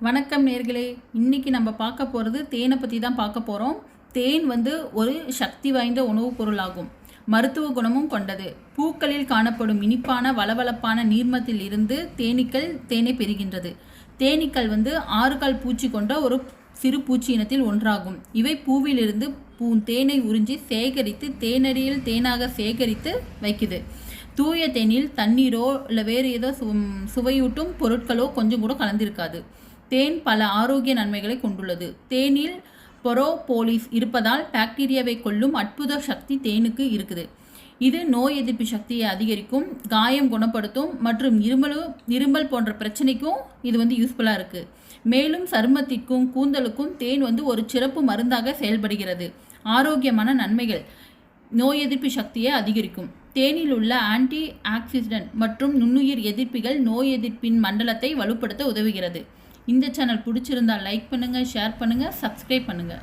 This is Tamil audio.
வணக்கம் நேர்களே. இன்னைக்கு நம்ம பார்க்க போகிறது தேனை பற்றி தான் பார்க்க போகிறோம். தேன் ஒரு சக்தி வாய்ந்த உணவுப் பொருளாகும். மருத்துவ குணமும் கொண்டது. பூக்களில் காணப்படும் இனிப்பான வளவளப்பான நீர்மத்தில் இருந்து தேனீக்கள் தேனை பெறுகின்றது. தேனீக்கள் 6 கால் பூச்சி கொண்ட ஒரு சிறு பூச்சி இனத்தில் ஒன்றாகும். இவை பூவிலிருந்து தேனை உறிஞ்சி சேகரித்து தேனடியில் தேனாக சேகரித்து வைக்குது. தூய தேனில் தண்ணீரோ இல்லை வேறு ஏதோ சுவையூட்டும் பொருட்களோ கொஞ்சம் கூட கலந்திருக்காது. தேன் பல ஆரோக்கிய நன்மைகளை கொண்டுள்ளது. தேனில் பொரோபோலிஸ் இருப்பதால் பாக்டீரியாவை கொல்லும் அற்புத சக்தி தேனுக்கு இருக்குது. இது நோய் எதிர்ப்பு சக்தியை அதிகரிக்கும், காயம் குணப்படுத்தும் மற்றும் இருமல் போன்ற பிரச்சனைக்கும் இது யூஸ்ஃபுல்லாக இருக்குது. மேலும் சருமத்திற்கும் கூந்தலுக்கும் தேன் ஒரு சிறப்பு மருந்தாக செயல்படுகிறது. ஆரோக்கியமான நன்மைகள்: நோய் எதிர்ப்பு சக்தியை அதிகரிக்கும். தேனில் உள்ள ஆன்டி ஆக்சிடென்ட் மற்றும் நுண்ணுயிர் எதிர்ப்பிகள் நோய் எதிர்ப்பின் மண்டலத்தை வலுப்படுத்த உதவுகிறது. இந்த சேனல் பிடிச்சிருந்தால் லைக் பண்ணுங்கள், ஷேர் பண்ணுங்கள், சப்ஸ்கிரைப் பண்ணுங்கள்.